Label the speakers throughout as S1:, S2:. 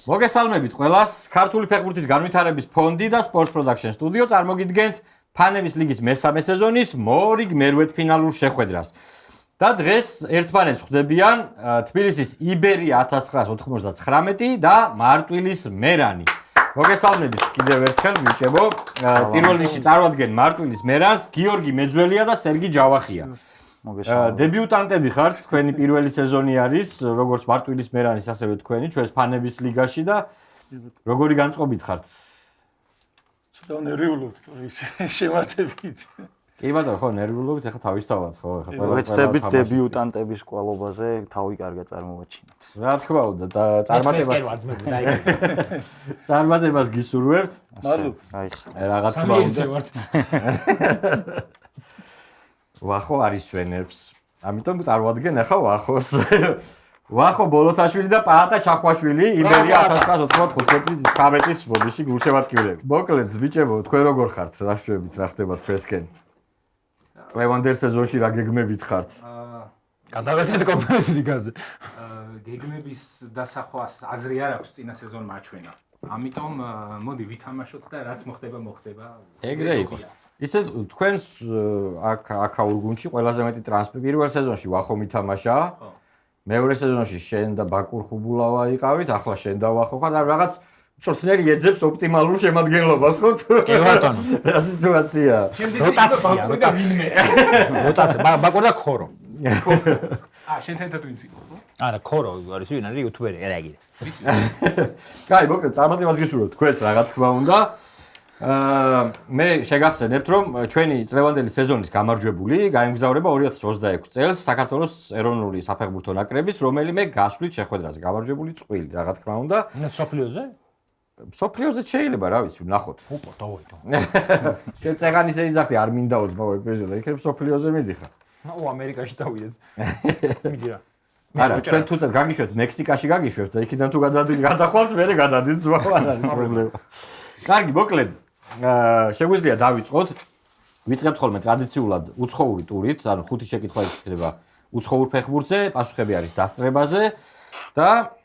S1: მოგესალმებით ყველას. ქართული ფეხბურთის განვითარების ფონდი და Sports Production სტუდიო წარმოგიდგენთ ფანების ლიგის მესამე სეზონის მორიგ მერვედფინალურ შეხვედრას. და დღეს ერთმანეთს ხვდებიან თბილისის იბერია 1999 და მარტვილის მერანი. მოგესალმებით კიდევ ერთხელ მიჭებო. პირველ რიგში წარვადგენ მარტვილის მერანს გიორგი მეძველია და სერგი ჯავახია. დებიუტანტები ხართ, თქვენი პირველი სეზონი არის, როგორც მარტვილის მერანის, ასევე თქვენი ჩვენს ფანების ლიგაში და როგორი განწყობით ხართ?
S2: ცოტა ნერვიულობთ ის შემართებით.
S1: კი ბატონო, ხო, ნერვიულობით, ახლა თავისთავად, ხო, ახლა
S3: ვეცდებით დებიუტანტების კვალობაზე თავი კარგად წარმოვაჩინოთ.
S1: რა თქმა უნდა, და წარმატებას გისურვებთ.
S2: მადლობ.
S3: აი,
S1: რა თქმა უნდა. ვახო არის ჩვენებს. ამიტომ წარვადგენ ახლა ვახოს. ვახო ბოლოთაშვილი და პაატა ჩახვაშვილი იბერია 1995-19 მოდიში გულშემატკივრები. მოკლედ ბიჭებო, თქვენ როგორ ხართ? რა შვებით, რა ხდება თქვენსკენ? წლევანდელ სეზონში რა გეგმებით ხართ?
S4: გადავეცეთ კონფერენციის ლიგაზე. გეგმების დასახვას აზრი არ აქვს წინა სეზონმა აჩვენა. ამიტომ მოდი ვითამაშოთ და რაც მოხდება.
S1: ეგრე იყოს. იცი თქვენს აქაურ გუნდში ყველაზე მეტი ტრანსფერი პირველ სეზონში ვახო მითამაშა. მეორე სეზონში შენ და ბაკურ ხუბულავა იყავით, ახლა შენ და ვახო ხარ და რაღაც წორცნერი ეძებს ოპტიმალურ შემადგენლობას ხო?
S4: კი ბატონო.
S1: რა სიტუაცია?
S4: როტაცია. როტაცია. ბაკურ და ქორო. შენ თეთრ ვინც იყო ხო? არა, ქორო არის ვინ არის იუთუბერი, რა იგივე. ვიცი.
S1: კაი, მოკლედ წარმატებას გისურვებთ თქვენს რა თქმა უნდა. მე შეგახსენებთ რომ ჩვენი წლევანდელი სეზონის გამარჯვებული გაემგზავრება 2026 წელს საქართველოს ეროვნული საფეხბურთო ნაკრების რომელიმე გასვლით შეხვედრაზე გამარჯვებული წყვილი რა თქმა უნდა
S4: სოფლიოზე?
S1: სოფლიოზე შეიძლება რა ვიცი ვნახოთ.
S4: უპო დავაიტო.
S1: შენ წეღანის ეძახდი არ მინდა უძმაო ეპიზოდը იქნებ სოფლიოზე მიდიხარ.
S4: ნუ ამერიკაში წავიდეთ. მიდი რა.
S1: არა ჩვენ თუ გაგიშვებთ მექსიკაში გაგიშვებთ და იქიდან თუ გადახვალთ მე გადადით ზმაო არ არის პრობლემა. კარგი მოკლედ შეგვიძლია დავიწყოთ. ვიწყებთ ხოლმე ტრადიციულად უცხოური ტურით, ანუ 5 შეკითხვა იქნება უცხოურ ფეხბურთზე, პასუხები არის დასწრებაზე და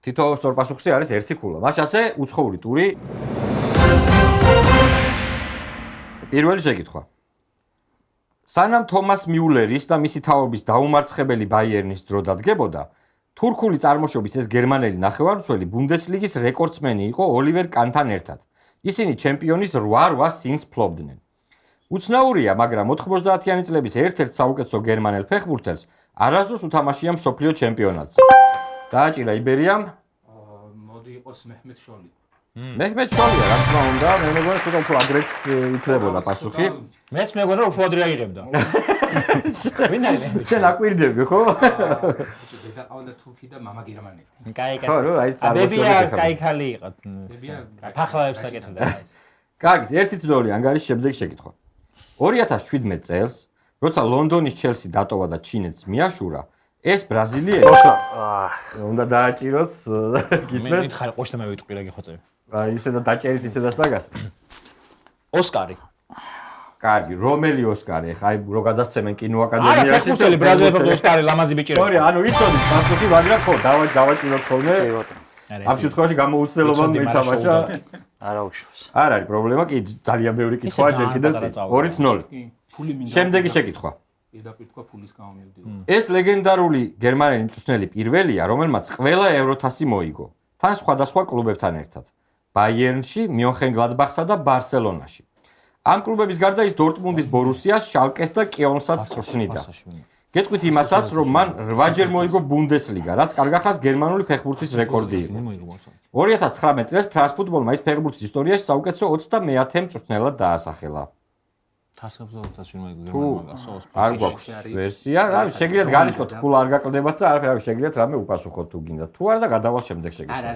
S1: თითო სწორპასუხზე არის ერთი ქულა. მაშ ასე უცხოური ტური. პირველი შეკითხვა. სანამ თომას მიულერის და მისი თაობის დაუმარცხებელი ბაიერნის დრო დადგებოდა, თურქული წარმოშობის ეს გერმანელი ნახევარმცველი ბუნდესლიგის რეკორდსმენი იყო ოლივერ კანთან ერთად. ისინი ჩემპიონის 8 სინგს ფლობდნენ. უცნაურია, მაგრამ 90-იანი წლების ერთ-ერთ საუკეთესო გერმანელ ფეხბურთელს არასდროს უთამაშია მსოფლიო ჩემპიონატზე. დააჭირა იბერიამ.
S4: მოდი იყოს მეჰმედ შოლი.
S1: მეჰმედ შოლია, რა თქმა უნდა, მე მეგონა ცოტა უფრო აგრეთს იქნებოდა პასუხი.
S4: მეც მეგონა უფრო ადრე აიღებდა. ვინ არის მეჰმედ?
S1: შენ აკვირდები, ხო?
S4: დედა ყავდა თურქი და მამა გერმანელი. კაი კაცი.
S1: ხო, აი
S4: ბებია კაი ხალი იყო. ბებია ფახლავებს აკეთებდა.
S1: კარგი, 1-0 ანგარიშ შემდეგ შეკითხვა. 2017 წელს, როცა ლონდონის ჩელსი დატოვა და ჩინეთს მიაშურა, ეს ბრაზილიელი უნდა დააჭიროთ გისმენთ?
S4: მე მითხარ ყოშთა მე ვიტყვი რა გიხოცები.
S1: აი ისედაც დაჭერით ისედაც დაგას.
S4: ოსკარი.
S1: კარგი, რომელი ოსკარი? ხა აი რო გადასცემენ კინოაკადემიაში.
S4: არა, ფეხბურთელი ბრაზილიელი ოსკარი ლამაზი ბიჭია.
S1: ორი, ანუ იცოდით პასუხი, მაგრამ ხო, დავაჭიროთ ხოლმე. ამ შემთხვევაში გამოუცდელობა მითამაშა.
S3: არა უშავს.
S1: არ არის პრობლემა, კი ძალიან ბევრი კითხვაა ჯერ კიდევ 2-0.
S4: ფული მინდა.
S1: შემდეგი შეკითხვა.
S4: პირდაპირ თქვა ფულის გამო მივდივარ.
S1: ეს ლეგენდარული გერმანელი მწვრთნელი პირველია, რომელმაც ყველა ევროთასი მოიგო. თან სხვადასხვა კლუბებთან ერთად. ბაიერნში, მიონხენგლადბახსა და ბარსელონაში. ამ კლუბების გარდა ის დორტმუნდის ბორუსიას, შალკეს და კიელნსაც წვრთნიდა. გეტყვით იმასაც, რომ მან 8-ჯერ მოიგო ბუნდესლიგა, რაც კარგახანს გერმანული ფეხბურთის რეკორდი იყო. 2019 წელს ფრანს ფუტბოლმა ის ფეხბურთის ისტორიაში საუკეთესო 29 მწვრთნელად დაასახელა. არ გვაქვს ვერსია, რა შეგიძლიათ განისკოთ, ფულ არ გაკლდებათ და არაფერი შეგიძლიათ რამე უპასუხოთ თუ გინდა. თუ არა და გადავალ შემდეგ შეგიძლიათ.
S4: არა,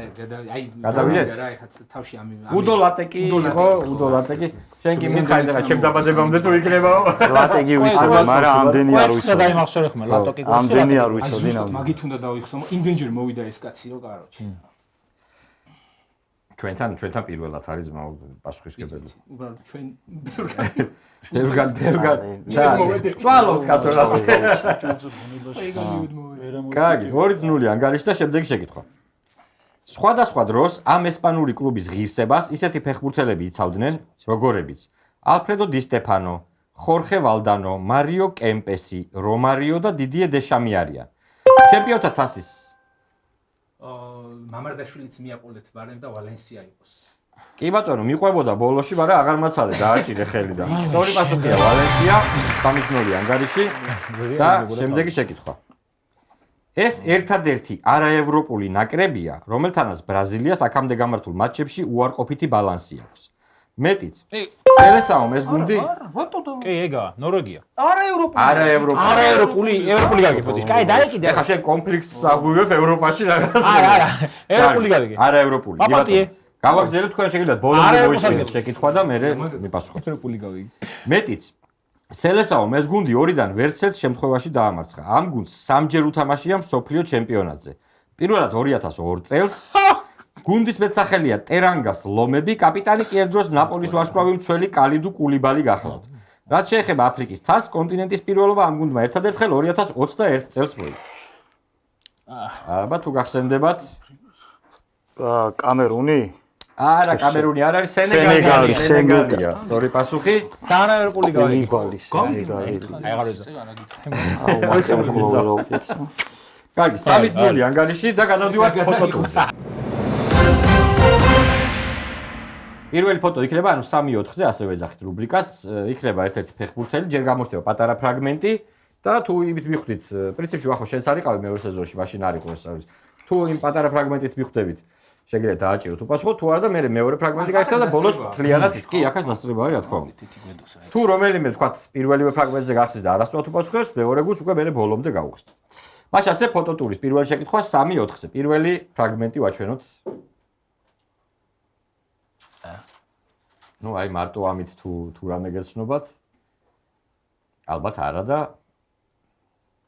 S4: აი
S1: გადავიდეთ
S4: რა ეხა თავში ამ
S1: უდო ლატეკი იყო, უდო ლატეკი. შენ კი მითხარი და ჩემ დაბადებამდე თუ იქნებაო.
S3: ლატეკი ვიცოდი, მაგრამ ამდენი არ ვიცოდი.
S4: დაიმახსოვრე ხმა ლატოკი გულში.
S3: ამდენი არ ვიცოდი ნამდვილად.
S4: მაგით უნდა დავიხსოვო, იმდენჯერ მოვიდა ეს კაცი რო კაროჩი.
S1: ჩვენთან პირველად არის ძმა პასუხისგებელი.
S4: უბრალოდ ჩვენ
S1: ბევრგან წვალობთ კაცო. კარგი, 2-0 ანგარიშ და შემდეგი შეკითხვა. სხვადასხვა დროს ამ ესპანური კლუბის ღირსებას ისეთი ფეხბურთელები იცავდნენ, როგორებიც ალფრედო დი სტეფანო, ხორხე ვალდანო, მარიო კემპესი, რომარიო და დიდიე დეშამი არიან. ჩემპიონთა თასის
S4: მამარდაშვილიც მიაყოლეთ ბარემ და ვალენსია იყოს.
S1: კი ბატონო, მიყვებოდა ბოლოში, მაგრამ აღარ მაცადე, დააჭირე ხელი და. სწორი პასუხია ვალენსია 3-0 ანგარიში და შემდეგი შეკითხვა. ეს ერთადერთი არაევროპული ნაკრებია, რომელთანაც ბრაზილიას აქამდე გამართულ მატჩებში უარყოფითი ბალანსი აქვს. მეტიც. სელესაო ეს გუნდი
S5: კი, ეგაა, ნორვეგია.
S1: არაევროპული
S5: ევროპული გაგებოდი. კაი, დაეკიდე.
S1: ეხა შენ კომპლექსს აღვივებ ევროპაში რაღაც.
S5: არა, ევროპული გაგებე.
S1: არაევროპული.
S5: პაპატიე.
S1: გავაგზავნეთ თქვენ შეგიძლიათ ბოლომდე მოისმინოთ შეკითხვა და მე მიპასუხოთ.
S5: ევროპული გაგებე.
S1: მეტიც. სელესაო ეს გუნდი 2-დან ვერცერთ შემთხვევაში დაამარცხა. ამ გუნდს 3-ჯერ უთამაშია მსოფლიო ჩემპიონატზე. პირველად 2002 წელს გუნდის მეტსახელია ტერანგას ლომები, კაპიტანი კი ერთდროს ნაპოლის ვარსკვლავი მცველი კალიდუ კულიბალი გახლავთ. რაც შეეხება აფრიკის თასს, კონტინენტის პირველობა ამ გუნდმა ერთადერთხელ 2021 წელს მოიგო. აბა თუ გახსენდებათ?
S3: კამერუნი?
S1: არა, კამერუნი არ არის, სენეგალი. სენეგალია. სწორი პასუხი.
S5: და არაევროპული გაგებე.
S3: სენეგალი.
S5: აღარ ვეძა.
S1: კარგი, 3-0 ანგარიში და გადავდივართ ფოტოტურზე. პირველი ფოტო იქნება, ანუ 3-4-ზე ასე ვეძახით რუბრიკას, იქნება ერთ-ერთი ფეხბურთელი, ჯერ გამოჩნდება პატარა ფრაგმენტი და თუ იმით მიხვდით, პრინციპში ახლა შენც არიყავი მეორე სეზონში, მაშინ არ იყო ეს არის. თუ იმ პატარა ფრაგმენტით მიხვდებით, შეგიძლიათ დააჭიროთ უპასუხო, თუ არა და მე მეორე ფრაგმენტი გაიხსნა და ბოლოს მთლიანად კი, აქაც დასწრება არის, რა თქმა უნდა. თუ რომელიმე თქვათ პირველივე ფრაგმენტზე გახსნის და არასწორად უპასუხებს, მეორე გუნდს უკვე მე ბოლომდე გავუხსნით. მაშ ასე ფოტოტურის პირველი შეკითხვა 3-4-ზე. პირველი ფრაგმენტი ვაჩვენოთ. ნუ აი მარტო ამით თუ რამე გეცნობათ. ალბათ არა და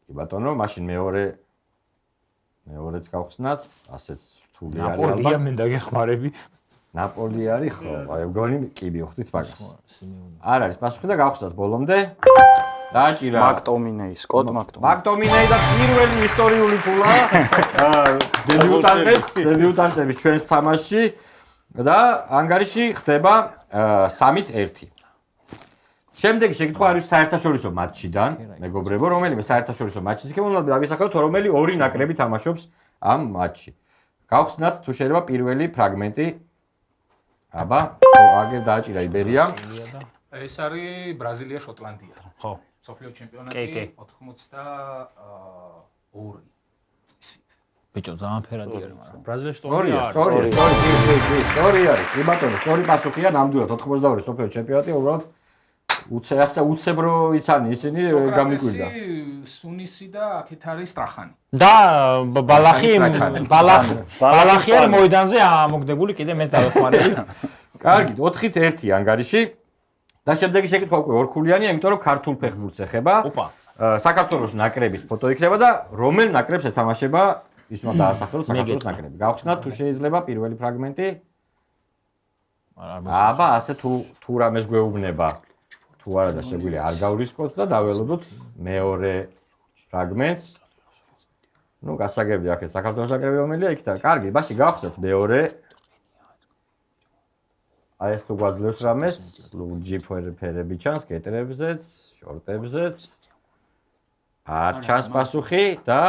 S1: კი ბატონო, მაშინ მეორეც გავხსნათ, ასეც რთული არის ალბათ.
S5: ნაპოლია მე დაგეხმარები.
S1: ნაპოლი არის ხო? აი მგონი კი მივხვდით მაგას. არ არის პასუხი და გავხსნათ ბოლომდე. დააჭირა
S3: მაქტომინეი, სკოტ მაქტომინეი.
S1: მაქტომინეი და პირველი ისტორიული ფულა დებიუტანტების ჩვენს თამაშში და ანგარიში ხდება 3-1. შემდეგი შეკითხვა არის საერთაშორისო მატჩიდან, მეგობრებო, რომელიმე საერთაშორისო მატჩის იქნება, უნდა დავისახოთ, რომელი ორი ნაკრები თამაშობს ამ მატჩში. გავხსნათ თუ შეიძლება პირველი ფრაგმენტი. აბა, აგერ დააჭირა იბერიამ.
S4: ეს არის ბრაზილია შოტლანდია.
S5: ხო.
S4: სოფლიო ჩემპიონატი 82.
S5: ბიჭო, ძალიან ფერადი არის, მაგრამ ბრაზილიაში
S1: სწორია, არის. კი ბატონო, სწორი პასუხია, ნამდვილად 82 სოფლიო ჩემპიონატი, უბრალოდ უცებრო იცანი ისინი გამიკვირდა.
S4: სუნისი და აქეთ არის სტრახანი.
S5: და ბალახი არის მოედანზე ამოგდებული, კიდე მეც დავეხმარები.
S1: კარგი, 4-1 ანგარიში. და შემდეგი შეკითხვა უკვე ორქულიანია, იმიტომ რომ ქართულ ფეხბურთს ეხება.
S5: ოპა.
S1: საქართველოს ნაკრების ფოტო იქნება და რომელ ნაკრებს ეთამაშება ის უნდა დაასახელოთ საქართველოს ნაკრები. გავხსნათ თუ შეიძლება პირველი ფრაგმენტი. აბა, ასე თუ რამეს გვეუბნება. თუ არა და შეგვიძლია არ გავრისკოთ და დაველოდოთ მეორე ფრაგმენტს. ნუ გასაგებია აქეთ საქართველოს ნაკრები რომელია იქით არის. კარგი, ბაში გავხსნათ მეორე. აი ეს თუ გვაძლევს რამეს, ლურჯი ფერები ჩანს კეტრებზეც, შორტებზეც. არ ჩანს პასუხი და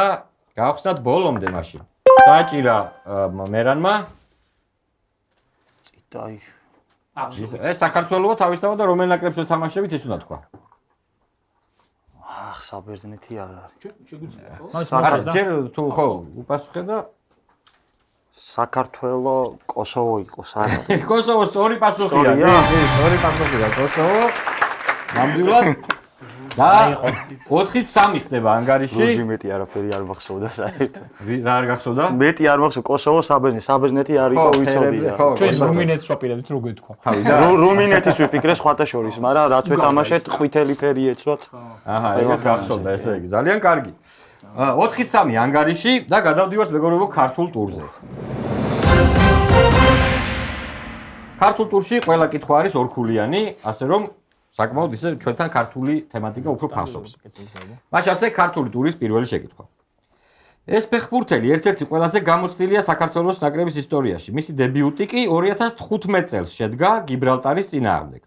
S1: გავხსნათ ბოლომდე მაშინ. დააჭირა მერანმა.
S3: წიტაი.
S1: ეს საქართველოა თავისთავად და რომელ ნაკრებს ეთამაშებით ის უნდა თქვა.
S3: საბერძნეთი არ არის.
S4: შეგვიძლია ხო?
S1: არა, ჯერ თუ ხო უპასუხე და
S3: საქართველო კოსოვო იყოს, არა.
S1: კოსოვო სწორი პასუხია. სწორი პასუხია კოსოვო. ნამდვილად და 4-3 ხდება ანგარიში.
S3: ლურჯი მეტი არაფერი არ მახსოვდა საერთოდ.
S1: რა არ გახსოვდა?
S3: მეტი არ მახსოვდა კოსოვო საბერძნეთი არ იყო ვიცოდი.
S5: ჩვენ რუმინეთს ვაპირებთ როგორ თქვა.
S1: თავი
S3: რუმინეთის ვიფიქრე სხვათა შორის, მაგრამ რაც ვეთამაშეთ ყვითელი ფერი ეცვათ.
S1: აჰა, ეგეთ გახსოვდა ესე იგი. ძალიან კარგი. 4-3 ანგარიში და გადავდივართ მეგობრებო ქართულ ტურზე. ქართულ ტურში ყველა კითხვა არის ორქულიანი, ასე რომ საკმაოდ ისე ჩვენთან ქართული თემატიკა უფრო ფასობს. მაშინ ასე ქართული ტურის პირველი შეკითხვა. ეს ფეხბურთელი ერთ-ერთი ყველაზე გამოცდილია საქართველოს ნაკრების ისტორიაში. მისი დებიუტი კი 2015 წელს შედგა გიბრალტარის წინააღმდეგ.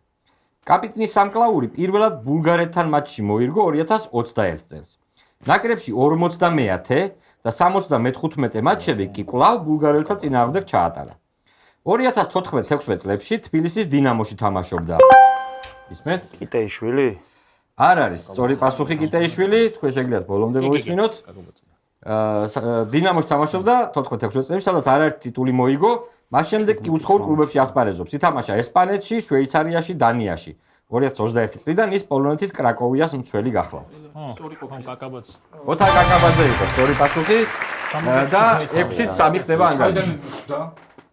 S1: კაპიტნის სამკლაური პირველად ბულგარეთთან მატჩში მოირგო 2021 წელს. ნაკრებში 50-მე და 75-მე მატჩები კი კვლავ ბულგარელთა წინააღმდეგ ჩაატარა. 2014-16 წლებში თბილისის დინამოში თამაშობდა. ისმენთ?
S3: კიტეიშვილი?
S1: არ არის სწორი პასუხი კიტეიშვილი, თქვენ შეგიძლიათ ბოლომდე მოვისმინოთ. დინამოში თამაშობდა 14-16 წლებში, სადაც არაერთი ტიტული მოიგო, მას შემდეგ კი უცხოურ კლუბებში ასპარეზობს. ითამაშა ესპანეთში, შვეიცარიაში, დანიაში. 2021 წლიდან ის პოლონეთის კრაკოვიას მცველი გახლავთ.
S4: სწორი ყოფილი.
S5: კაკაბაც.
S1: ოთარ კაკაბაძე იყო სწორი პასუხი და 6-ით 3 ხდება ანგარიში.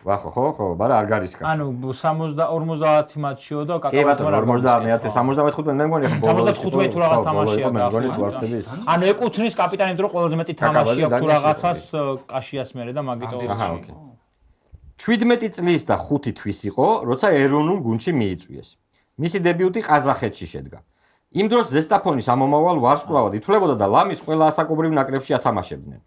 S1: ხო, მაგრამ არ გარისკა.
S5: ანუ 50 მატჩიო და
S1: კი ბატონო 50 75 მე მგონი ხო
S5: 75 თუ რაღაც თამაშია
S1: მე მგონი თუ არ ხდები ის.
S5: ანუ ეკუთვნის კაპიტანი დრო ყველაზე მეტი თამაში აქვს თუ რაღაცას კაშიას მერე და მაგიტო.
S1: აჰა, ოკეი. 17 წლის და 5 თვის იყო, როცა ეროვნულ გუნდში მიიწვიეს. მისი დებიუტი ყაზახეთში შედგა. იმ დროს ზესტაფონის ამომავალ ვარსკვლავად ითვლებოდა და ლამის ყველა ასაკობრივ ნაკრებში ათამაშებდნენ.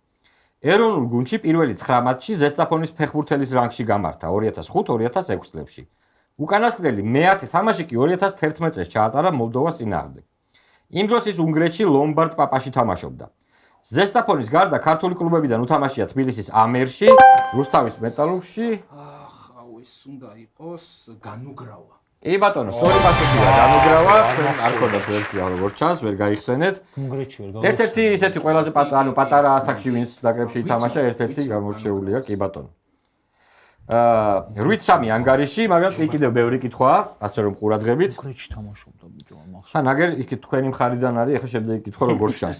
S1: ეროვნულ გუნდში პირველი 9 მატჩი ზესტაფონის ფეხბურთელის რანგში გამართა 2005-2006 წლებში. უკანასკნელი მე-10 თამაში კი 2011 წელს ჩაატარა მოლდოვას წინააღმდეგ. იმ დროს ის უნგრეთში ლომბარდ პაპაში თამაშობდა. ზესტაფონის გარდა ქართული კლუბებიდან უთამაშია თბილისის ამერში, რუსთავის მეტალურგში.
S4: აუ ეს უნდა იყოს განუგრავა.
S1: კი ბატონო, სწორი პასუხია, განუგრავა, არ ქონდათ ვერსია როგორც ჩანს, ვერ გაიხსენეთ.
S5: უნგრეთში ვერ გავიხსენეთ.
S1: ერთ-ერთი ისეთი ყველაზე პატარა ასაკში ვინც ნაკრებში ითამაშა, ერთ-ერთი გამორჩეულია, კი ბატონო. 8-3 ანგარიში, მაგრამ კიდევ ბევრი კითხვაა, ასე რომ ყურადღებით.
S5: უნგრეთში თამაშობდა ბიჭო მახსოვს.
S1: ხან აგერ იქ თქვენი მხრიდან არის, ახლა შემდეგი კითხვა როგორც ჩანს.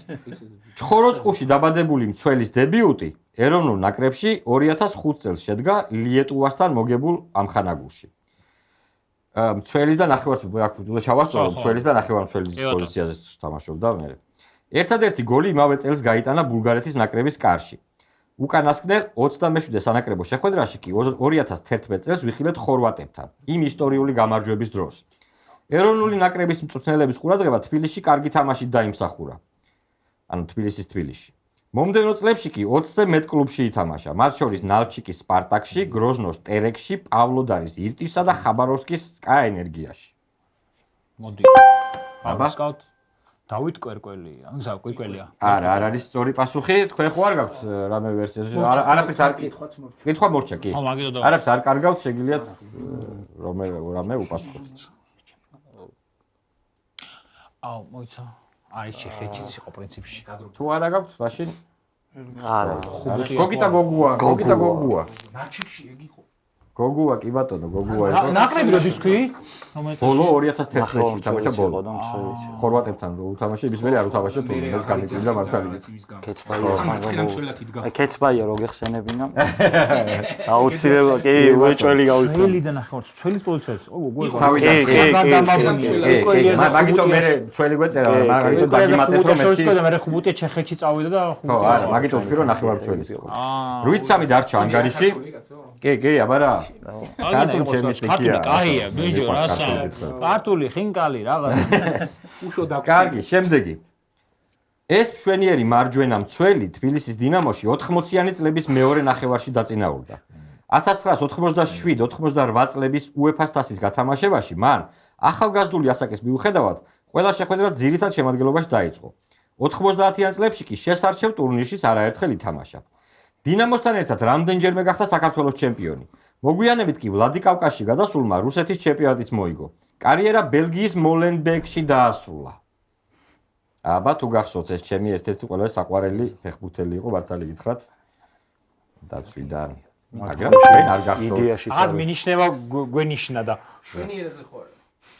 S1: ჩხოროწყუში დაბადებული მცველის დებიუტი ეროვნულ ნაკრებში 2005 წელს შედგა ლიეტუვასთან მოგებულ ამხანაგურში. მცველის და ნახევარმცველის ჩავასწორო, მცველის და ნახევარმცველის პოზიციაზე თამაშობდა მე. ერთადერთი გოლი იმავე წელს გაიტანა ბულგარეთის ნაკრების კარში. უკანასკნელ 27 სანაკრებო შეხვედრაში კი 2011 წელს ვიხილეთ ხორვატებთან, იმ ისტორიული გამარჯვების დროს. ეროვნული ნაკრების მწვრთნელების ყურადღება თბილისში კარგი თამაშით დაიმსახურა. ანუ თბილისში. მომდევნო წლებში კი 20-ზე მეტ კლუბში ითამაშა, მათ შორის ნალჩიკის სპარტაკში, გროზნოს ტერეკში, პავლოდარის ირტიშსა და ხაბაროვსკის სკა ენერგიაში.
S5: მოდი.
S1: აბა
S5: სკაუტ დავით კვერკველია, გზა კვერკველია.
S1: არა, არ არის სწორი პასუხი, თქვენ ხო არ გაქვთ რამე ვერსიაში? არაფერს არ კითხვა მორჩა კი.
S5: ხო, მაგითო და
S1: არაფერს არ კარგავთ, შეგიძლიათ რამე უპასუხოთ.
S5: აუ, მოიცა. არის შეხეჩიც იყო პრინციპში.
S1: თუ არა გაქვთ, მაშინ
S3: არა.
S1: გოგიტა გოგუა.
S4: ნაჩიკში ეგ იყო.
S1: გოგუა კი ბატონო, გოგუა იყო.
S5: ნაკრები როდის თქვი? რომელიც
S1: ბოლო 2011-ში თამაშა ბოლო.
S3: და მცველიც.
S1: ხორვატებთან რო უთამაშა, ის მე არ უთამაშა თუ ეს გამიკვირდა მართალი.
S3: კეცბაია რო გეხსენებინა. აუცილებლად კი უეჭველი გავიქცე.
S5: ძველი და ნახევარ ძველის პოზიციაზე. ო გოგო
S1: მაგითო მე ძველი გვეწერა, მაგითო დაგიმატეთ რომ მეთი.
S5: და მე ხუბუტია ჩეხეთში წავიდა და
S1: ხო, არა, მაგითო ვთქვი რომ ნახევარ ძველის იყო. 8-3 დარჩა ანგარიში. კი, აბარა. ქართული ჩემი სტიქია.
S5: კაია, ბიჭო, რასა. ქართული ხინკალი რაღაც.
S4: უშო და
S1: კარგი, შემდეგი. ეს მშვენიერი მარჯვენა მცველი თბილისის დინამოში 80-იანი წლების მეორე ნახევარში დაწინაურდა. 1987-88 წლების UEFA-ს თასის გათამაშებაში მან ახალგაზრდული ასაკის მიუხედავად ყველა შეხვედრა ძირითად შემადგენლობაში დაიწყო. 90-იან წლებში კი შესარჩევ ტურნირშიც არაერთხელ ითამაშა. დინამოსთან ერთად რამდენჯერმე გახდა საქართველოს ჩემპიონი. მოგვიანებით კი ვლადიკავკაზში გადასულმა რუსეთის ჩემპიონატიც მოიგო. კარიერა ბელგიის მოლენბეკში დაასრულა. აბა თუ გახსოვთ ეს ჩემი ერთ-ერთი ყველაზე საყვარელი ფეხბურთელი იყო, მართალი გითხრათ. დაცვიდან. მაგრამ ჩვენ არ გახსოვთ.
S3: იდეაში
S5: აღარ მინიშნება გვენიშნა და
S4: შვენიერაზე ხო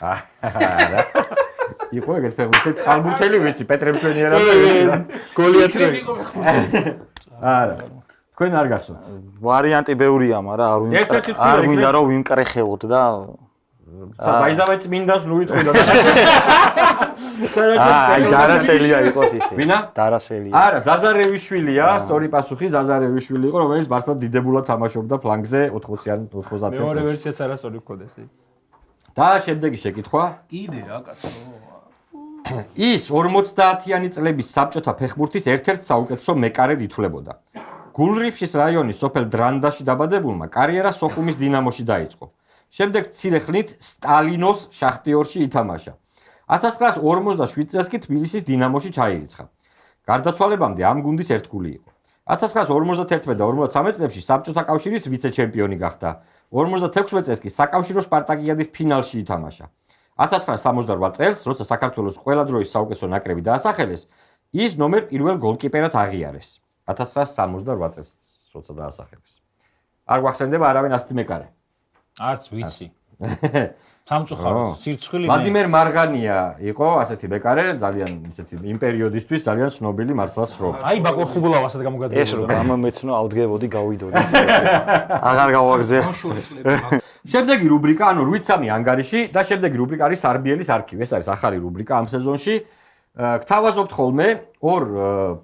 S1: არა. იყო ეგეთ ფეხბურთელი, წყალბურთელი ვიცი, პეტრე მშვენიერაძე.
S5: გოლიათრი.
S1: არა. თქვენ არ გახსოვთ.
S3: ვარიანტი ბევრია, მაგრამ არ გვინდა რომ ვიმკრეხელოთ და
S1: ბაჟდავე წმინდას ნუ იტყოდა.
S3: აი დარასელია იყოს ისე.
S1: ვინა?
S3: დარასელია.
S1: არა, ზაზარევიშვილია, სწორი პასუხი ზაზარევიშვილი იყო, რომელიც მართლა დიდებულად თამაშობდა ფლანგზე 80-იან 90-იან წლებში.
S5: მეორე ვერსიაც არასწორი გქონდა ესე.
S1: და შემდეგი შეკითხვა.
S4: კიდე რა კაცო.
S1: ის 50-იანი წლების საბჭოთა ფეხბურთის ერთ-ერთ საუკეთესო მეკარედ ითვლებოდა. გულრიფშის რაიონის სოფელ დრანდაში დაბადებულმა კარიერა სოხუმის დინამოში დაიწყო. შემდეგ მცირე ხნით სტალინოს შახტიორში ითამაშა. 1947 წელს კი თბილისის დინამოში ჩაირიცხა. გარდაცვალებამდე ამ გუნდის ერთგული იყო. 1951 და 53 წლებში საბჭოთა კავშირის ვიცე-ჩემპიონი გახდა. 56 წელს კი საკავშირო სპარტაკიადის ფინალში ითამაშა. 1968 წელს, როცა საქართველოს ყველა დროის საუკეთესო ნაკრები დაასახელეს, ის ნომერ პირველ გოლკიპერად აღიარეს. 1968 წელს, როცა დაასახელეს. არ გვახსენდება არავინ ასეთი მეკარე.
S5: არც ვიცი. სამწუხაროდ, სირცხვილი.
S1: ვლადიმერ მარღანია იყო ასეთი მეკარე, ძალიან ისეთი იმ პერიოდისთვის ძალიან ცნობილი მართლაც შრომ.
S5: აი ბაკურ ხუბულავ ასეთ გამოგადგებოდა.
S3: ეს რომ ამ მეცნო ავდგებოდი, გავიდოდი. აღარ გავაგრძე.
S1: შემდეგი რუბრიკა, ანუ 8-3 ანგარიში და შემდეგი რუბრიკა არის სარბიელის არქივი. ეს არის ახალი რუბრიკა ამ სეზონში. გთავაზობთ ხოლმე ორ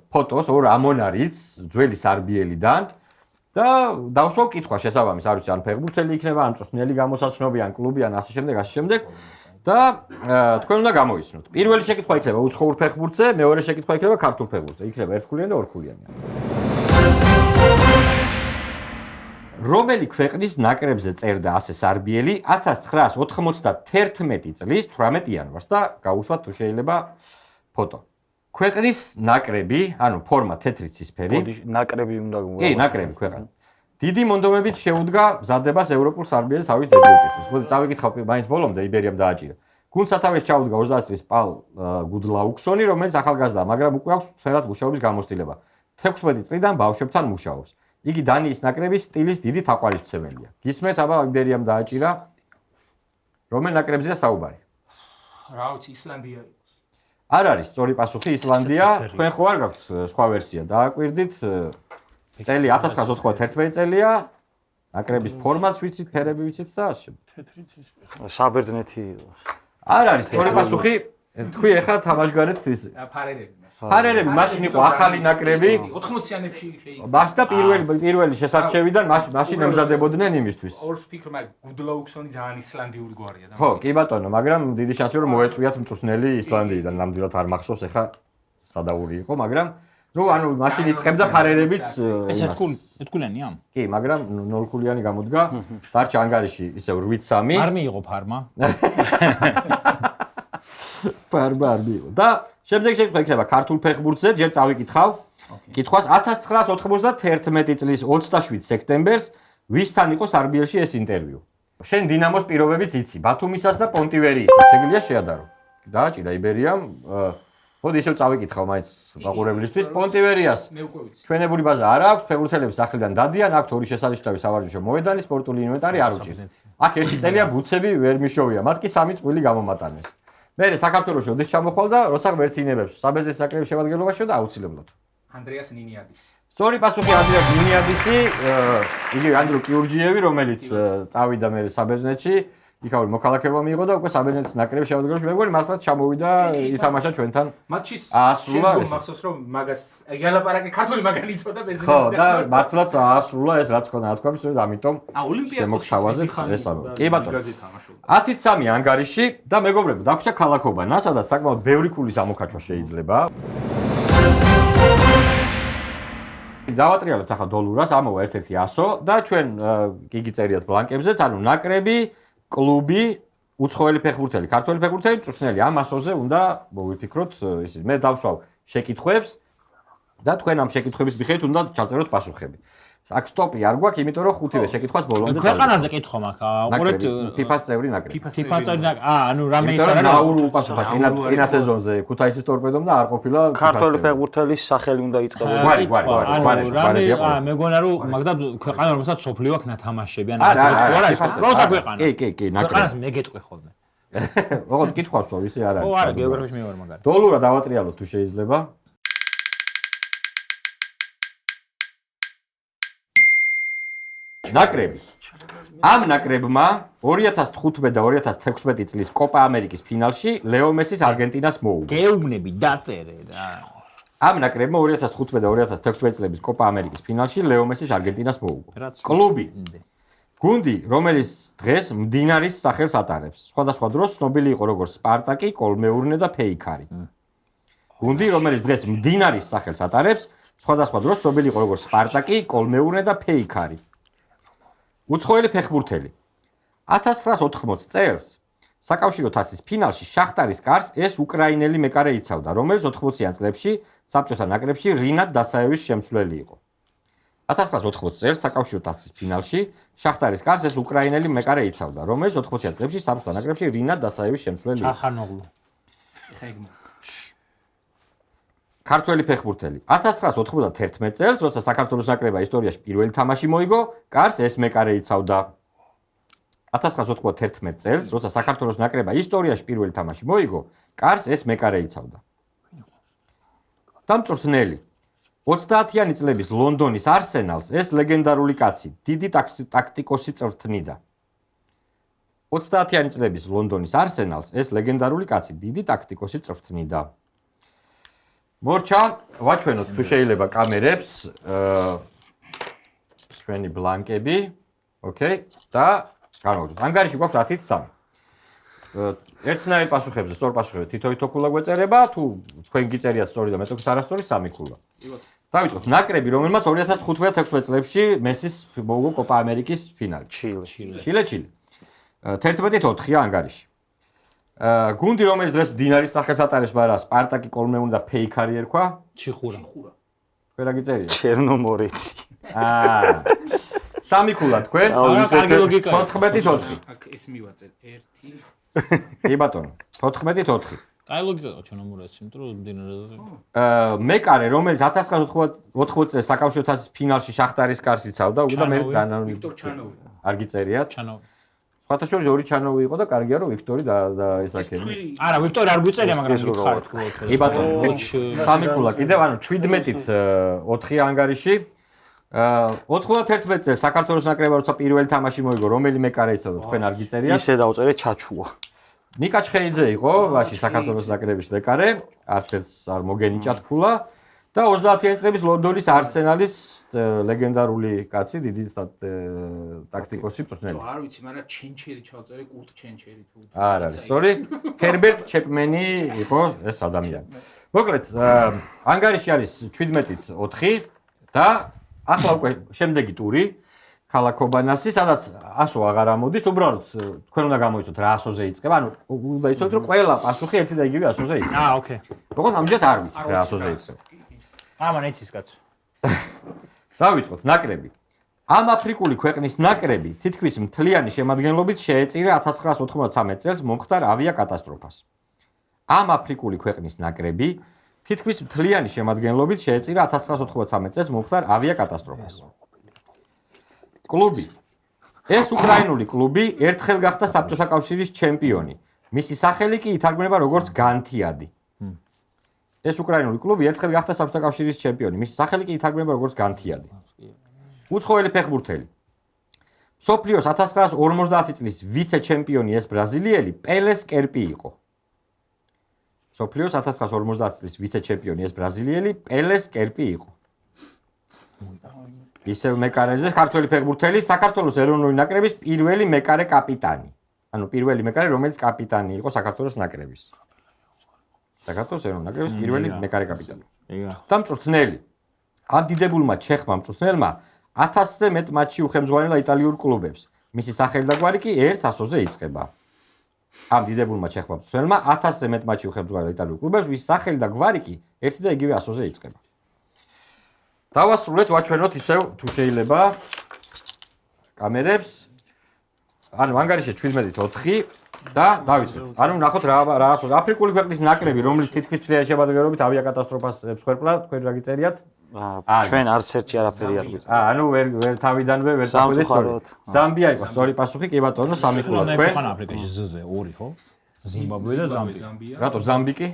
S1: ფოტოს, ორ ამონარიდს ძველი სარბიელიდან და დავსვავ კითხვა შესაბამის, არ ვიცი, ან ფეხბურთელი იქნება, ან მწვრთნელი გამოსაცნობი, ან კლუბი, ან ასე შემდეგ, ასე შემდეგ და თქვენ უნდა გამოიცნოთ. პირველი შეკითხვა იქნება უცხოურ ფეხბურთზე, მეორე შეკითხვა იქნება ქართულ ფეხბურთზე. იქნება ერთქულიანი და ორქულიანი. რომელი ქვეყნის ნაკრებზე წერდა ასე სარბიელი 1991 წლის 18 იანვარს და გაუშვათ თუ შეიძლება ფოტო. ქვეყნის ნაკრები, ანუ ფორმა თეთრი ცისფერი.
S3: ნაკრები უნდა გვაქვს.
S1: კი, ნაკრები ქვეყანა. დიდი მონდომებით შეუდგა მზადებას ევროპულ სარბიელს თავის დებიუტისთვის. მოდი წავიკითხავ მაინც ბოლომდე იბერიამ დააჭირა. გუნდს სათავეს ჩაუდგა 30 წლის პალ გუდლაუქსონი, რომელიც ახალგაზრდაა, მაგრამ უკვე აქვს სფერად მუშაობის გამოცდილება. 16 წლიდან ბავშვებთან მუშაობს. იგი დანიის ნაკრების სტილის დიდი თაყვანისმცემელია. გისმენთ, აბა იბერიამ დააჭირა. რომელ ნაკრებზეა საუბარი?
S4: რა ვიცი, ისლანდია.
S1: არ არის სწორი პასუხი ისლანდია. თქვენ ხო არ გაქვთ სხვა ვერსია? დააკვირდით. წელი 1991 წელია. ნაკრების ფორმაც ვიცით, ფერები ვიცით და ასე.
S2: თეთრი ცისფერი.
S3: საბერძნეთი.
S1: არ არის სწორი პასუხი. თქვი ახლა თამაშგარეთ ის.
S4: ფარერები.
S1: ფარერები მაშინ იყო ახალი ნაკრები.
S4: 80-იანებში შეიძლება.
S1: მაშინ და პირველი შესარჩევიდან მაშინ ემზადებოდნენ იმისთვის.
S4: ორს ფიქრობ, მაგრამ გუდლაუქსონი ძალიან ისლანდიური გვარია და.
S1: ხო, კი ბატონო, მაგრამ დიდი შანსია რომ მოეწვიათ მწვრთნელი ისლანდიიდან, ნამდვილად არ მახსოვს ახლა სადაური იყო, მაგრამ ნუ ანუ მაშინ იწყებდა ფარერებიც
S5: ეს ერთგულიანია?
S1: კი, მაგრამ 0-ქულიანი გამოდგა. დარჩა ანგარიში ისევ 8-3.
S5: არ მიიღო ფარმა.
S1: ფარმა არ მიიღო. და შემდეგ შეკითხვა იქნება ქართულ ფეხბურთზე, ჯერ წავიკითხავ. კითხვას 1991 წლის 27 სექტემბერს ვისთან იყო სარბიელში ეს ინტერვიუ? შენ დინამოს პირობებიც იცი, ბათუმისას და პონტივერიისას. შეგიძლია შეადარო. დააჭირა იბერიამ. მოდი ისევ წავიკითხავ მაინც მაყურებლისთვის. პონტივერიას ჩვენებული ბაზა არ აქვს, ფეხბურთელები სახლიდან დადიან, აქვთ ორი შესანიშნავი სავარჯიშო მოედანი, სპორტული ინვენტარი არ უჭირს. აქ ერთი წელია ბუცები ვერ მიშოვია, მათ კი 3 წვილი გამომატანეს. მე საქართველოში ოდის ჩამოხვალ და როცა ღმერთინებებს საბერძნეთის ნაკრების შემადგენლობაში და აუცილებლად.
S4: ანდრეას ნინიადის.
S1: სწორი პასუხი ანდრეას ნინიადისი, იგივე ანდრო კიურჯიევი, რომელიც წავიდა მე საბერძნეთში, იქაური მოქალაქეობა მიიღო და უკვე საბერძნეთის ნაკრების შემადგენლობაში მე მგონი მართლაც ჩამოვიდა, ითამაშა ჩვენთან.
S4: მატჩი
S1: აასრულა ეს.
S4: მახსოვს რომ მაგას ელაპარაკე ქართული მაგანი იწოდა ბერძნეთში.
S1: ხო, და მართლაც აასრულა ეს რაც ქონა თქვა, ამიტომ
S4: ოლიმპიაკოსი
S1: შემოგთავაზეთ ეს ამბავი. კი ბატონო. 10-3 ანგარიში და მეგობრებო, დაგვჭა ქალაქობანა, სადაც საკმაოდ ბევრი ქულის ამოქაჩვა შეიძლება. დავატრიალებთ ახლა დოლურას, ამოვა ერთ-ერთი 100 და ჩვენ იგი წერიათ ბლანკებზეც, ანუ ნაკრები, კლუბი, უცხოელი ფეხბურთელი, ქართველი ფეხბურთელი, მწვრთნელი, ამ 100-ზე უნდა მოვიფიქროთ ისე. მე დავსვავ შეკითხვებს და თქვენ ამ შეკითხვების მიხედვით უნდა ჩაწეროთ პასუხები. აქ სტოპი არ გვაქვს, იმიტომ რომ ხუთივე შეკითხვას ბოლომდე
S5: ქვეყანაზე კითხვა მაქვს. უყურეთ
S1: FIFA-ს წევრი ნაკრები.
S5: FIFA-ს წევრი ნაკრები. ანუ რამე ის
S1: არა ნაურ უპასუხა წინა სეზონზე ქუთაისის ტორპედომ და არ ყოფილა
S3: ქართული ფეხბურთელის სახელი უნდა იწყებოდეს.
S1: გვარი.
S5: მეგონა რომ მაგდა ქვეყანა რომელსაც სოფლიო აქვს ნათამაშები ან
S1: როცა ქვეყანა. კი, ნაკრები.
S5: ქვეყანას მეგეტყვი ხოლმე.
S1: ოღონდ კითხვას ვსვავ, ისე არ არის.
S5: ო, არა, გეოგრაფიის მე ვარ მაგარი.
S1: დოლურა დავატრიალოთ თუ შეიძლება. ნაკრები. ამ ნაკრებმა 2015 და 2016 წლის კოპა ამერიკის ფინალში ლეო მესის არგენტინას მოუგო.
S5: გეუბნები დაწერე რა.
S1: ამ ნაკრებმა 2015 და 2016 წლების კოპა ამერიკის ფინალში ლეო მესის არგენტინას მოუგო. კლუბი გუნდი, რომელიც დღეს მდინარის სახელს ატარებს. სხვადასხვა დროს ცნობილი იყო როგორც სპარტაკი, კოლმეურნე და ფეიქარი. გუნდი, რომელიც დღეს მდინარის სახელს ატარებს, სხვადასხვა დროს ცნობილი იყო როგორც სპარტაკი, კოლმეურნე და ფეიქარი. უცხოელი ფეხბურთელი. 1980 წელს საკავშირო თასის ფინალში შახტარის კარს ეს უკრაინელი მეკარე იცავდა, რომელიც 80-იან წლებში საბჭოთა ნაკრებში რინატ დასაევის შემცვლელი იყო. 1980 წელს საკავშირო თასის ფინალში შახტარის კარს ეს უკრაინელი მეკარე იცავდა, რომელიც 80-იან წლებში საბჭოთა ნაკრებში რინატ დასაევის შემცვლელი იყო.
S5: ჩახანოღლუ.
S1: ქართველი ფეხბურთელი. 1991 წელს, როცა საქართველოს ნაკრებმა ისტორიაში პირველი თამაში მოიგო, კარს ეს მეკარე იცავდა. 1991 წელს, როცა საქართველოს ნაკრებმა ისტორიაში პირველი თამაში მოიგო, კარს ეს მეკარე იცავდა. დამწვრთნელი. 30-იანი წლების ლონდონის არსენალს ეს ლეგენდარული კაცი, დიდი ტაქტიკოსი წვრთნიდა. 30-იანი წლების ლონდონის არსენალს ეს ლეგენდარული კაცი, დიდი ტაქტიკოსი წვრთნიდა. მორჩა, ვაჩვენოთ თუ შეიძლება კამერებს, ჩვენი ბლანკები, ოკეი, და განვაგრძელოთ. ანგარიში გვაქვს 10-3. ერთნაირი პასუხებზე, სწორ პასუხებზე თითო-თითო ქულა გვეწერება, თუ თქვენ გიწერიათ სწორი და მეტოქის არასწორი 3 ქულა. დავიწყოთ. ნაკრები, რომელმაც 2015-16 წლებში მესის მოუგო კოპა ამერიკის ფინალი. ჩილე. 11-4-ია ანგარიში. გუნდი, რომელიც დღეს მდინარის სახელს ატარებს, მაგრამ სპარტაკი, კოლმეურნე და ფეიქარი ერქვა?
S5: ჩიხურა.
S1: თქვენ რა გიწერია?
S3: ჩერნომორეცი.
S1: 3 ქულა თქვენ? 14-4.
S4: აქ ეს მივაწერ 1
S1: კი ბატონო, 14-4.
S5: კაი ლოგიკაა ჩერნომორეცი, იმიტომ რომ მდინარეზე.
S1: მეკარე, რომელიც 1980 წელს საკავშირო თასის ფინალში შახტარის კარს იცავდა, უკვე და მე
S4: ვიქტორ ჩანოვი.
S1: არ გიწერიათ?
S5: ჩანოვი.
S1: სხვათა შორის ორი ჩანოვი იყო და კარგია რომ ვიქტორი და ესაკენი.
S5: არა, ვიქტორი არ გვიწერია, მაგრამ გითხარით ხო.
S1: კი ბატონო, 3 ქულა კიდევ, ანუ 17-ით 4 ანგარიში. 91 წელს საქართველოს ნაკრებმა როცა პირველი თამაში მოიგო, რომელი მეკარე იცავდა, თქვენ არ გიწერიათ?
S3: ისე დავწერე ჩაჩუა.
S1: ნიკა ჩხეიძე იყო, მაშინ საქართველოს ნაკრების მეკარე, არც ერთს არ მოგენიჭათ ქულა და 30-იანი წლების ლონდონის არსენალის ლეგენდარული კაცი, დიდი ტაქტიკოსი წვრთნელი.
S4: არ ვიცი, მაგრამ ჩენჩერი ჩავწერე, კურტ ჩენჩერი თუ.
S1: არ არის, სწორი. ჰერბერტ ჩეპმენი იყო ეს ადამიანი. მოკლედ, ანგარიში არის 17-4 და ახლა უკვე შემდეგი ტური ქალაქ ობანასი, სადაც 100 აღარ ამოდის, უბრალოდ თქვენ უნდა გამოიცოთ რა 100-ზე იწყება, ანუ უნდა იცოდეთ რომ ყველა პასუხი ერთი და იგივე 100-ზე იწყება.
S5: ოკეი.
S1: როგორც ამჯერად არ ვიცით რა 100-ზე იწყება.
S5: ამან ეცის კაც.
S1: დავიწყოთ ნაკრები. ამ აფრიკული ქვეყნის ნაკრები თითქმის მთლიანი შემადგენლობით შეეწირა 1993 წელს მომხდარ ავიაკატასტროფას. ამ აფრიკული ქვეყნის ნაკრები თითქმის მთლიანი შემადგენლობით შეეწირა 1993 წელს მომხდარ ავიაკატასტროფას. კლუბი. ეს უკრაინული კლუბი ერთხელ გახდა საბჭოთა კავშირის ჩემპიონი. მისი სახელი კი ითარგმნება როგორც განთიადი. ეს უკრაინული კლუბი ერთხელ გახდა საბჭოთა კავშირის ჩემპიონი. მისი სახელი კი ითარგმნება როგორც განთიადი. უცხოელი ფეხბურთელი. მსოფლიოს 1950 წლის ვიცე-ჩემპიონი ეს ბრაზილიელი პელეს კერპი იყო. მსოფლიოს 1950 წლის ვიცე-ჩემპიონი ეს ბრაზილიელი პელეს კერპი იყო. ისევ მეკარეზე ქართველი ფეხბურთელი საქართველოს ეროვნული ნაკრების პირველი მეკარე კაპიტანი. ანუ პირველი მეკარე, რომელიც კაპიტანი იყო საქართველოს ნაკრების. საქართველოს ეროვნული ნაკრების პირველი მეკარე კაპიტანი. და მწვრთნელი. ამ დიდებულმა ჩეხმა მწვრთნელმა 1000-ზე მეტ მატჩი უხემძღვანელა იტალიურ კლუბებს. მისი სახელი და გვარი კი 100-ზე იწყება. ამ დიდებულმა ჩეხმა მწვრთნელმა 1000-ზე მეტ მატჩი უხემძღვანელა იტალიურ კლუბებს, მისი სახელი და გვარი კი ერთი და იგივე 100-ზე იწყება. დავასრულეთ, ვაჩვენოთ ისევ თუ შეიძლება კამერებს. ანუ ანგარიში 17-4 და დავიწყეთ. ანუ ნახოთ რა 100-ზე. აფრიკული ქვეყნის ნაკრები, რომელიც თითქმის მთლიანი შემადგენლობით ავიაკატასტროფას მსხვერპლა, თქვენ რა გიწერიათ?
S3: ჩვენ არც ერთი არაფერი არ გვიწერია.
S1: ანუ ვერ თავიდანვე ვერ დახვედეთ სწორი. ზამბია იყო სწორი პასუხი, კი ბატონო, 3 ქულა თქვენ.
S5: ხან აფრიკაში ზზე 2 ხო? ზიმბაბვე და ზამბია.
S1: რატო ზამბიკი?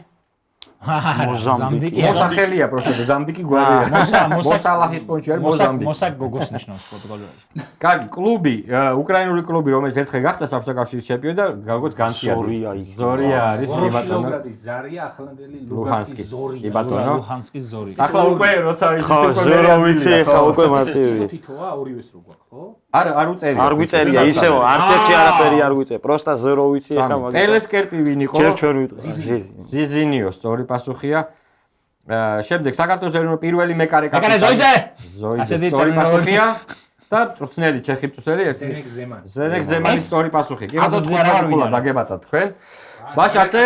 S3: მოზამბიკი.
S1: მოსახელია პროსტო ზამბიკი გვარია. მოსალაჰის პონჩი არის მოზამბიკი.
S5: მოსაკ გოგოს ნიშნავს პორტუგალიაში.
S1: კარგი, კლუბი, უკრაინული კლუბი, რომელიც ერთხელ გახდა საბჭოთა კავშირის ჩემპიონი და როგორც განთიადი. ზორია არის, კი ბატონო.
S4: ზარია ახლანდელი
S1: ლუჰანსკის.
S4: ზორია.
S1: კი ბატონო.
S5: ლუჰანსკის ზორი.
S1: ახლა უკვე როცა
S3: ხო, ზორო ვიცი, ხა უკვე მასივი.
S4: თითოა ორივეს რო გვაქვს, ხო?
S1: არ უწერია.
S3: არ გვიწერია ისევ, არც ერთი არაფერი არ გვიწერ. პროსტა 0 ვიცი ეხა მაგას.
S1: ტელესკერპი ვინ იყო?
S3: ჯერ ჩვენ
S1: ზიზინიო, სწორი პასუხია. შემდეგ საქართველოს ეროვნული პირველი მეკარე
S5: ეკარე ზოიძე.
S1: ზოიძე სწორი პასუხია. და წვრთნელი ჩეხი წვრთნელი ერთი. ზენეგ ზემანი სწორი პასუხი. კი ბატონო, ზემანი დაგებატა თქვენ. მაშ ასე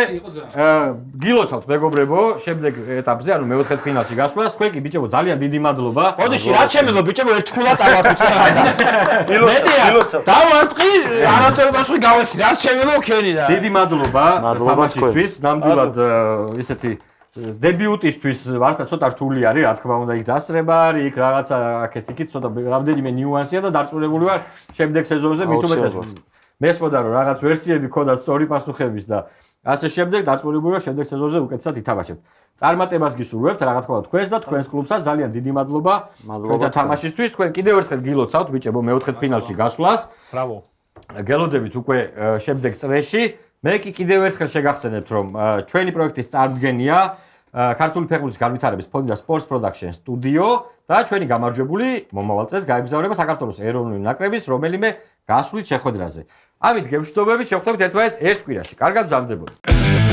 S1: გილოცავთ მეგობრებო, შემდეგ ეტაპზე, ანუ მეოთხე ფინალში გასვლას, თქვენ კი ბიჭებო ძალიან დიდი მადლობა.
S5: ბოდიში რა ჩემელო ბიჭებო ერთხულა წავაფუძე. გილოცავ. დავარტყი, არასწორი პასუხი გავეცი, რა ჩემელო ქენი და.
S1: დიდი მადლობა თამაშისთვის, ნამდვილად ისეთი დებიუტისთვის მართლა ცოტა რთული არის, რა თქმა უნდა, იქ დასწრება არის, იქ რაღაცა აქეთ-იქით ცოტა რამდენიმე ნიუანსია და დარწმუნებული ვარ შემდეგ სეზონზე მით უმეტეს მესმოდა რომ რაღაც ვერსიები ქონდათ სწორი პასუხების და ასე შემდეგ დარწმუნებული ვარ შემდეგ სეზონზე უკეთესად ითამაშებთ. წარმატებას გისურვებთ რა თქმა უნდა თქვენს და თქვენს კლუბსაც ძალიან დიდი მადლობა ჩვენთან თამაშისთვის. თქვენ კიდევ ერთხელ გილოცავთ ბიჭებო მეოთხედფინალში გასვლას.
S5: ბრავო.
S1: გელოდებით უკვე შემდეგ წრეში. მე კი კიდევ ერთხელ შეგახსენებთ რომ ჩვენი პროექტის წარმომადგენია ქართული ფეხბურთის განვითარების ფონდი და Sports Production სტუდიო და ჩვენი გამარჯვებული მომავალ წელს გაემგზავრება საქართველოს ეროვნული ნაკრების რომელიმე გასვლით შეხვედრაზე. ამით გემშვიდობებით შევხვდებით ერთმანეთს ერთ კვირაში. კარგად მგზავრდებოდეთ.